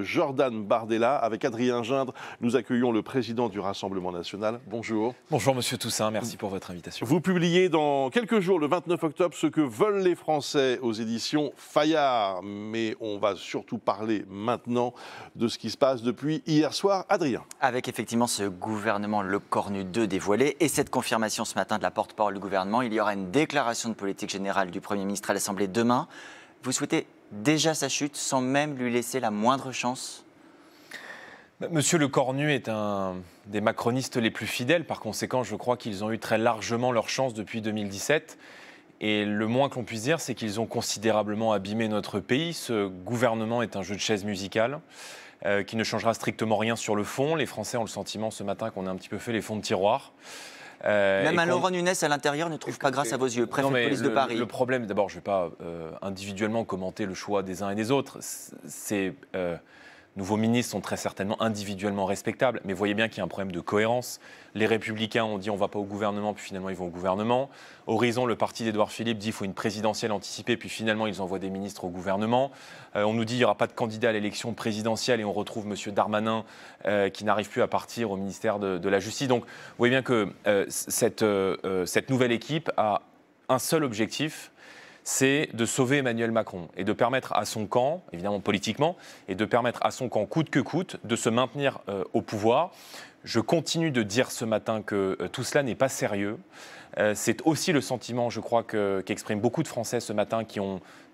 Jordan Bardella. Avec Adrien Gindre, nous accueillons le président du Rassemblement national. Bonjour. Bonjour Monsieur Toussaint, merci pour votre invitation. Vous publiez dans quelques jours, le 29 octobre, Ce que veulent les Français aux éditions Fayard. Mais on va surtout parler maintenant de ce qui se passe depuis hier soir. Adrien. Avec effectivement ce gouvernement Lecornu 2 dévoilé et cette confirmation ce matin de la porte-parole du gouvernement, il y aura une déclaration de politique générale du Premier ministre à l'Assemblée demain. Vous souhaitez déjà sa chute sans même lui laisser la moindre chance ? Monsieur Lecornu est un des macronistes les plus fidèles. Par conséquent, je crois qu'ils ont eu très largement leur chance depuis 2017. Et le moins que l'on puisse dire, c'est qu'ils ont considérablement abîmé notre pays. Ce gouvernement est un jeu de chaises musicales qui ne changera strictement rien sur le fond. Les Français ont le sentiment ce matin qu'on a un petit peu fait les fonds de tiroir. Même un Laurent Nunez à l'intérieur ne trouve pas grâce à vos yeux, préfet de police de Paris. Le problème, d'abord, je ne vais pas individuellement commenter le choix des uns et des autres. Ces nouveaux ministres sont très certainement individuellement respectables, mais voyez bien qu'il y a un problème de cohérence. Les Républicains ont dit on ne va pas au gouvernement, puis finalement ils vont au gouvernement. Horizon, le parti d'Édouard Philippe, dit qu'il faut une présidentielle anticipée, puis finalement ils envoient des ministres au gouvernement. On nous dit qu'il n'y aura pas de candidat à l'élection présidentielle et on retrouve M. Darmanin qui n'arrive plus à partir au ministère de la Justice. Donc vous voyez bien que cette nouvelle équipe a un seul objectif, c'est de sauver Emmanuel Macron et de permettre à son camp, évidemment politiquement, et de permettre à son camp, coûte que coûte, de se maintenir au pouvoir. Je continue de dire ce matin que tout cela n'est pas sérieux. C'est aussi le sentiment, je crois, qu'expriment beaucoup de Français ce matin qui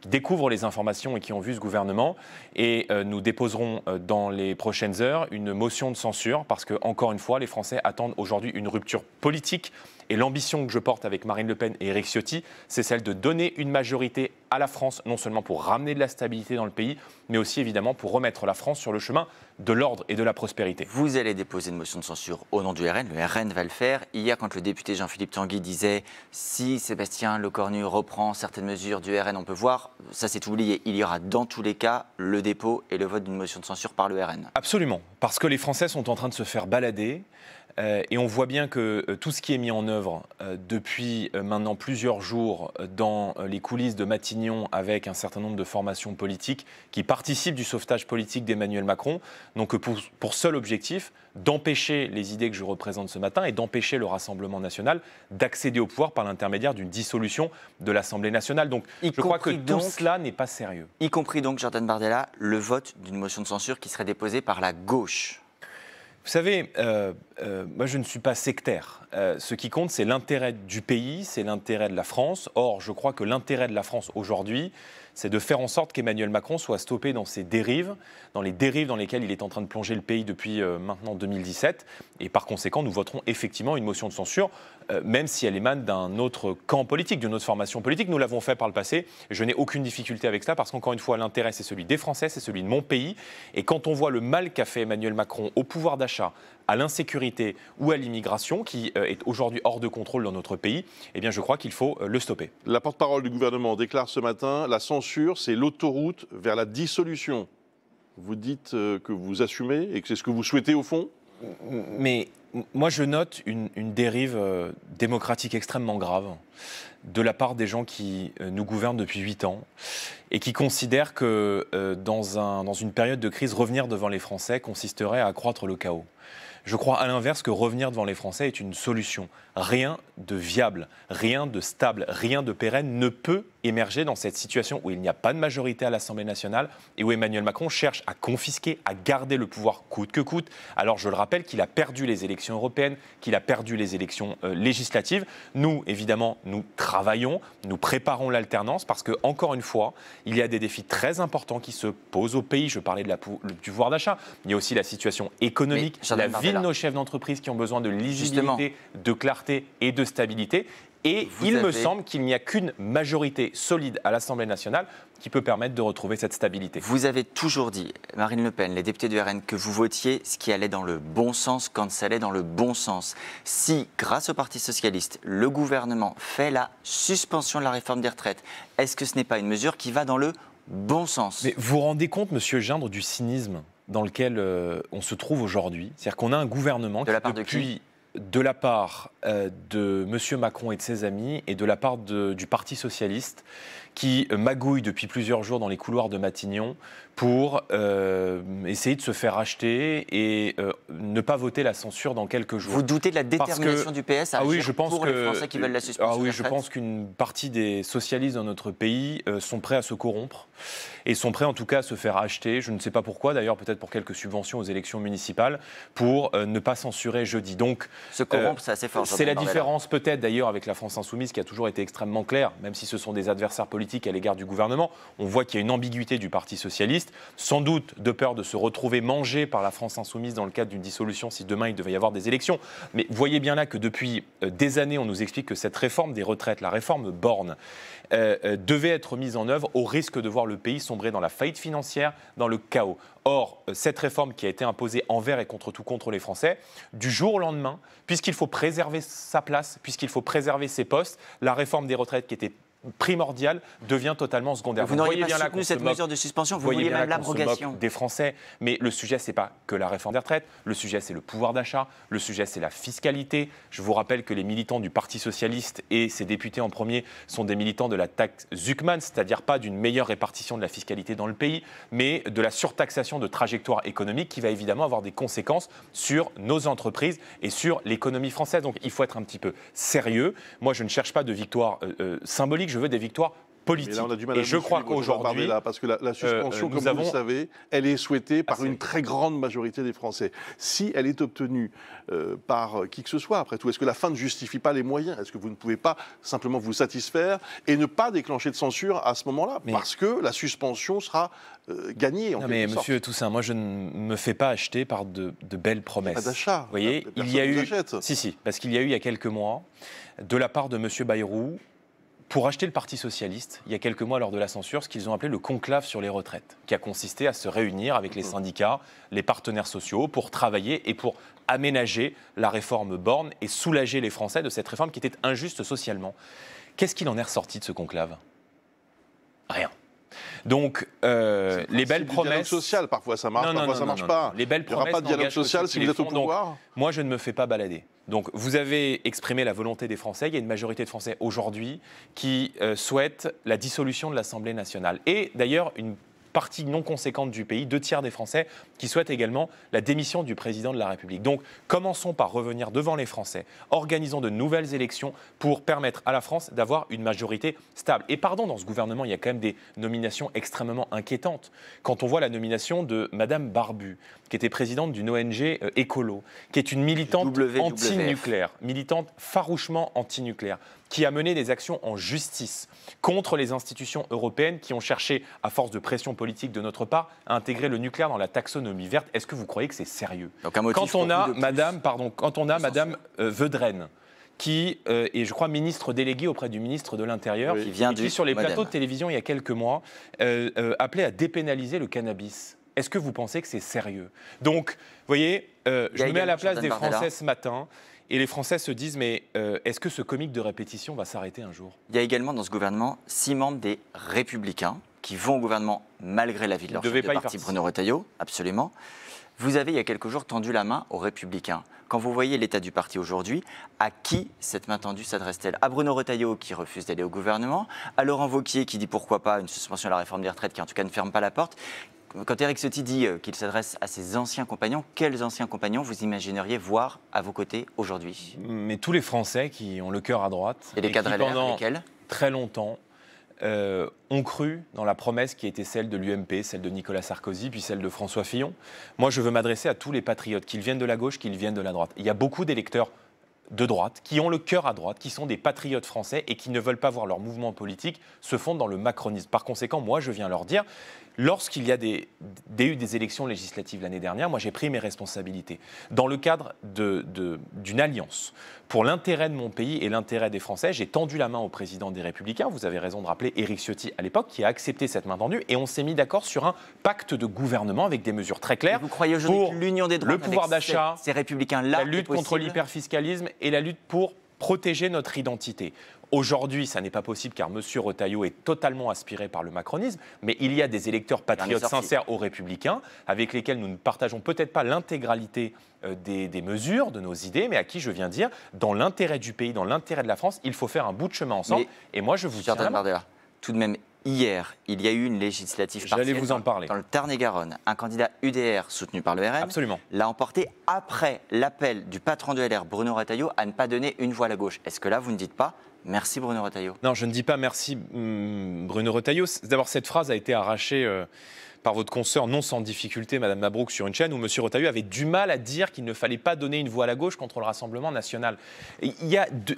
découvrent les informations et qui ont vu ce gouvernement. Et nous déposerons dans les prochaines heures une motion de censure parce que, encore une fois, les Français attendent aujourd'hui une rupture politique. Et l'ambition que je porte avec Marine Le Pen et Éric Ciotti, c'est celle de donner une majorité à la France, non seulement pour ramener de la stabilité dans le pays, mais aussi évidemment pour remettre la France sur le chemin de l'ordre et de la prospérité. Vous allez déposer une motion de censure au nom du RN, le RN va le faire. Hier, quand le député Jean-Philippe Tanguy disait « si Sébastien Lecornu reprend certaines mesures du RN, on peut voir », ça c'est oublié. Il y aura dans tous les cas le dépôt et le vote d'une motion de censure par le RN. Absolument, parce que les Français sont en train de se faire balader. Et on voit bien que tout ce qui est mis en œuvre depuis maintenant plusieurs jours dans les coulisses de Matignon avec un certain nombre de formations politiques qui participent du sauvetage politique d'Emmanuel Macron, donc pour seul objectif d'empêcher les idées que je représente ce matin et d'empêcher le Rassemblement national d'accéder au pouvoir par l'intermédiaire d'une dissolution de l'Assemblée nationale. Donc je crois que tout cela n'est pas sérieux. Y compris donc, Jordan Bardella, le vote d'une motion de censure qui serait déposée par la gauche. Vous savez, moi je ne suis pas sectaire. Ce qui compte, c'est l'intérêt du pays, c'est l'intérêt de la France. Or, je crois que l'intérêt de la France aujourd'hui, c'est de faire en sorte qu'Emmanuel Macron soit stoppé dans ses dérives, dans les dérives dans lesquelles il est en train de plonger le pays depuis maintenant 2017. Et par conséquent, nous voterons effectivement une motion de censure, même si elle émane d'un autre camp politique, d'une autre formation politique. Nous l'avons fait par le passé. Je n'ai aucune difficulté avec cela parce qu'encore une fois, l'intérêt, c'est celui des Français, c'est celui de mon pays. Et quand on voit le mal qu'a fait Emmanuel Macron au pouvoir d'achat, à l'insécurité ou à l'immigration, qui est aujourd'hui hors de contrôle dans notre pays, eh bien je crois qu'il faut le stopper. La porte-parole du gouvernement déclare ce matin, la censure, c'est l'autoroute vers la dissolution. Vous dites que vous assumez et que c'est ce que vous souhaitez au fond ? Mais moi, je note une dérive démocratique extrêmement grave de la part des gens qui nous gouvernent depuis 8 ans et qui considèrent que dans une période de crise, revenir devant les Français consisterait à accroître le chaos. Je crois à l'inverse que revenir devant les Français est une solution. Rien de viable, rien de stable, rien de pérenne ne peut émerger dans cette situation où il n'y a pas de majorité à l'Assemblée nationale et où Emmanuel Macron cherche à confisquer, à garder le pouvoir coûte que coûte. Alors je le rappelle qu'il a perdu les élections européennes, qu'il a perdu les élections législatives. Nous, évidemment, nous travaillons, nous préparons l'alternance parce que, encore une fois, il y a des défis très importants qui se posent au pays. Je parlais du pouvoir d'achat. Il y a aussi la situation économique, la vie de nos chefs d'entreprise qui ont besoin de lisibilité, de clarté et de stabilité. Et me semble qu'il n'y a qu'une majorité solide à l'Assemblée nationale qui peut permettre de retrouver cette stabilité. Vous avez toujours dit, Marine Le Pen, les députés du RN, que vous votiez ce qui allait dans le bon sens quand ça allait dans le bon sens. Si, grâce au Parti socialiste, le gouvernement fait la suspension de la réforme des retraites, est-ce que ce n'est pas une mesure qui va dans le bon sens ? Mais vous vous rendez compte, monsieur Gindre, du cynisme dans lequel on se trouve aujourd'hui ? C'est-à-dire qu'on a un gouvernement de la part de qui ? de la part de M. Macron et de ses amis et de la part du Parti socialiste qui magouille depuis plusieurs jours dans les couloirs de Matignon pour essayer de se faire acheter et ne pas voter la censure dans quelques jours. Vous doutez de la détermination du PS à agir pour les Français qui veulent la suspension des je retraites? pense qu'une partie des socialistes dans notre pays sont prêts à se corrompre et sont prêts en tout cas à se faire acheter, je ne sais pas pourquoi, d'ailleurs peut-être pour quelques subventions aux élections municipales, pour ne pas censurer jeudi. Donc, se corrompre, c'est assez fort. C'est la différence peut-être d'ailleurs avec la France Insoumise qui a toujours été extrêmement claire, même si ce sont des adversaires politiques à l'égard du gouvernement. On voit qu'il y a une ambiguïté du Parti socialiste, sans doute de peur de se retrouver mangé par la France Insoumise dans le cadre d'une dissolution si demain il devait y avoir des élections. Mais voyez bien là que depuis des années, on nous explique que cette réforme des retraites, la réforme Borne, devait être mise en œuvre au risque de voir le pays sombrer dans la faillite financière, dans le chaos. Or, cette réforme qui a été imposée envers et contre tout contre les Français, du jour au lendemain, puisqu'il faut préserver sa place, puisqu'il faut préserver ses postes, la réforme des retraites qui était primordiale devient totalement secondaire. Vous n'auriez pas soutenu cette mesure de suspension, vous vouliez même l'abrogation des Français. Mais le sujet, ce n'est pas que la réforme des retraites, le sujet, c'est le pouvoir d'achat, le sujet, c'est la fiscalité. Je vous rappelle que les militants du Parti socialiste et ses députés en premier sont des militants de la taxe Zuckman, c'est-à-dire pas d'une meilleure répartition de la fiscalité dans le pays, mais de la surtaxation de trajectoire économique qui va évidemment avoir des conséquences sur nos entreprises et sur l'économie française. Donc il faut être un petit peu sérieux. Moi, je ne cherche pas de victoire symbolique. Je veux des victoires politiques. Là, on a du mal et je crois qu'aujourd'hui, parce que la suspension, comme vous le savez, elle est souhaitée par une très grande majorité des Français. Si elle est obtenue par qui que ce soit, après tout, est-ce que la fin ne justifie pas les moyens? Est-ce que vous ne pouvez pas simplement vous satisfaire et ne pas déclencher de censure à ce moment-là, parce que la suspension sera gagnée en quelque sorte? Monsieur Toussaint, moi je ne me fais pas acheter par de belles promesses. Pas d'achat. Vous voyez, il y a eu, parce qu'il y a eu il y a quelques mois, de la part de Monsieur Bayrou, pour acheter le Parti socialiste, il y a quelques mois lors de la censure, ce qu'ils ont appelé le conclave sur les retraites, qui a consisté à se réunir avec les syndicats, les partenaires sociaux, pour travailler et pour aménager la réforme Borne et soulager les Français de cette réforme qui était injuste socialement. Qu'est-ce qu'il en est ressorti de ce conclave? Rien. Donc, les belles promesses... dialogue social, parfois ça marche, parfois ça ne marche pas. Les belles promesses, il n'y aura pas de dialogue social si vous êtes au pouvoir. Moi, je ne me fais pas balader. Donc, vous avez exprimé la volonté des Français. Il y a une majorité de Français aujourd'hui qui souhaitent la dissolution de l'Assemblée nationale. Et d'ailleurs, une partie non conséquente du pays, 2/3 des Français, qui souhaitent également la démission du président de la République. Donc, commençons par revenir devant les Français, organisons de nouvelles élections pour permettre à la France d'avoir une majorité stable. Et pardon, dans ce gouvernement, il y a quand même des nominations extrêmement inquiétantes. Quand on voit la nomination de Madame Barbu, qui était présidente d'une ONG écolo, qui est une militante anti-nucléaire, militante farouchement anti-nucléaire, qui a mené des actions en justice contre les institutions européennes qui ont cherché, à force de pression politique de notre part, à intégrer le nucléaire dans la taxonomie verte. Est-ce que vous croyez que c'est sérieux? Quand on a Madame Vedrenne, qui est, je crois, ministre déléguée auprès du ministre de l'Intérieur, qui sur les plateaux de télévision il y a quelques mois, appelait à dépénaliser le cannabis. Est-ce que vous pensez que c'est sérieux? Donc, vous voyez, je me mets à la place des Français ce matin. Et les Français se disent, mais est-ce que ce comique de répétition va s'arrêter un jour? Il y a également dans ce gouvernement 6 membres des Républicains qui vont au gouvernement malgré l'avis de leur chef de parti, Bruno Retailleau, absolument. Vous avez, il y a quelques jours, tendu la main aux Républicains. Quand vous voyez l'état du parti aujourd'hui, à qui cette main tendue s'adresse-t-elle? À Bruno Retailleau qui refuse d'aller au gouvernement, à Laurent Wauquiez qui dit pourquoi pas une suspension de la réforme des retraites qui en tout cas ne ferme pas la porte. Quand Éric Ciotti dit qu'il s'adresse à ses anciens compagnons, quels anciens compagnons vous imagineriez voir à vos côtés aujourd'hui? Mais tous les Français qui ont le cœur à droite et les cadres LR, lesquels très longtemps ont cru dans la promesse qui était celle de l'UMP, celle de Nicolas Sarkozy, puis celle de François Fillon. Moi, je veux m'adresser à tous les patriotes, qu'ils viennent de la gauche, qu'ils viennent de la droite. Il y a beaucoup d'électeurs de droite, qui ont le cœur à droite, qui sont des patriotes français et qui ne veulent pas voir leur mouvement politique se fondre dans le macronisme. Par conséquent, moi, je viens leur dire, lorsqu'il y a eu des élections législatives l'année dernière, moi, j'ai pris mes responsabilités. Dans le cadre d'une alliance pour l'intérêt de mon pays et l'intérêt des Français, j'ai tendu la main au président des Républicains, vous avez raison de rappeler Éric Ciotti à l'époque, qui a accepté cette main tendue, et on s'est mis d'accord sur un pacte de gouvernement avec des mesures très claires. Vous croyez aujourd'hui que l'union des droits, le pouvoir d'achat, ces Républicains-là, la lutte contre l'hyperfiscalisme et la lutte pour protéger notre identité. Aujourd'hui, ça n'est pas possible car M. Retailleau est totalement aspiré par le macronisme, mais il y a des électeurs patriotes sincères aux Républicains avec lesquels nous ne partageons peut-être pas l'intégralité des mesures, de nos idées, mais à qui je viens dire, dans l'intérêt du pays, dans l'intérêt de la France, il faut faire un bout de chemin ensemble. Et moi, je vous tiens Jordan Bardella, tout de même, hier, il y a eu une législative partielle vous en parler. Dans le Tarn-et-Garonne. Un candidat UDR soutenu par le RN l'a emporté après l'appel du patron de LR, Bruno Retailleau, à ne pas donner une voix à la gauche. Est-ce que là, vous ne dites pas merci Bruno Retailleau? Non, je ne dis pas merci Bruno Retailleau. D'abord, cette phrase a été arrachée par votre consoeur, non sans difficulté, Madame Mabrouk, sur une chaîne où M. Retailleau avait du mal à dire qu'il ne fallait pas donner une voix à la gauche contre le Rassemblement national.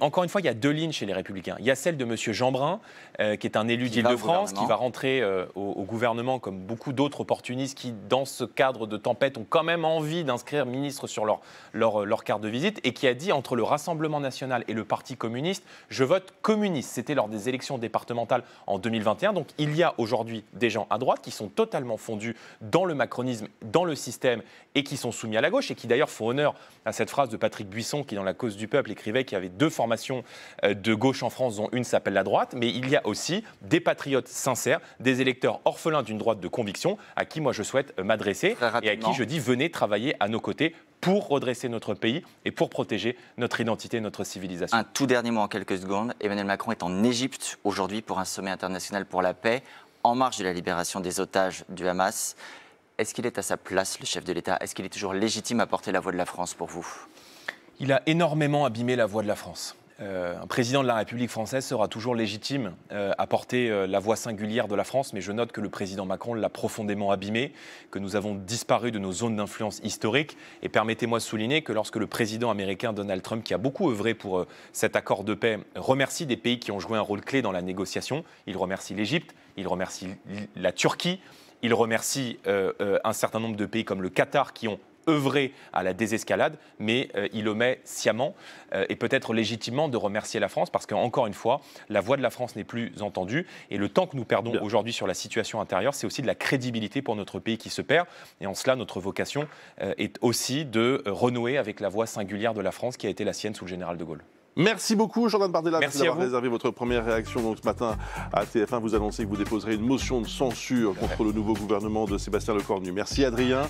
Encore une fois, il y a deux lignes chez les Républicains. Il y a celle de M. Jeanbrun, qui est un élu d'Île-de-France, qui va rentrer au gouvernement comme beaucoup d'autres opportunistes qui, dans ce cadre de tempête, ont quand même envie d'inscrire ministre sur leur carte de visite, et qui a dit, entre le Rassemblement national et le Parti communiste, je vote communiste. C'était lors des élections départementales en 2021. Donc il y a aujourd'hui des gens à droite qui sont totalement fondus dans le macronisme, dans le système, et qui sont soumis à la gauche, et qui d'ailleurs font honneur à cette phrase de Patrick Buisson, qui dans La Cause du Peuple écrivait qu'il y avait deux formations de gauche en France, dont une s'appelle la droite, mais il y a aussi des patriotes sincères, des électeurs orphelins d'une droite de conviction, à qui moi je souhaite m'adresser, et à qui je dis venez travailler à nos côtés pour redresser notre pays et pour protéger notre identité et notre civilisation. Un tout dernier mot en quelques secondes. Emmanuel Macron est en Égypte aujourd'hui pour un sommet international pour la paix, en marge de la libération des otages du Hamas. Est-ce qu'il est à sa place, le chef de l'État? Est-ce qu'il est toujours légitime à porter la voix de la France pour vous? Il a énormément abîmé la voix de la France. Un président de la République française sera toujours légitime à porter la voix singulière de la France, mais je note que le président Macron l'a profondément abîmé, que nous avons disparu de nos zones d'influence historiques. Et permettez-moi de souligner que lorsque le président américain Donald Trump, qui a beaucoup œuvré pour cet accord de paix, remercie des pays qui ont joué un rôle clé dans la négociation, il remercie l'Égypte, il remercie la Turquie, il remercie un certain nombre de pays comme le Qatar qui ont œuvrer à la désescalade, mais il omet sciemment et peut-être légitimement de remercier la France, parce qu'encore une fois, la voix de la France n'est plus entendue, et le temps que nous perdons aujourd'hui sur la situation intérieure, c'est aussi de la crédibilité pour notre pays qui se perd, et en cela, notre vocation est aussi de renouer avec la voix singulière de la France qui a été la sienne sous le général de Gaulle. Merci beaucoup, Jordan Bardella, merci d'avoir réservé votre première réaction. Donc, ce matin, à TF1, vous annoncez que vous déposerez une motion de censure contre le nouveau gouvernement de Sébastien Lecornu. Merci, Adrien.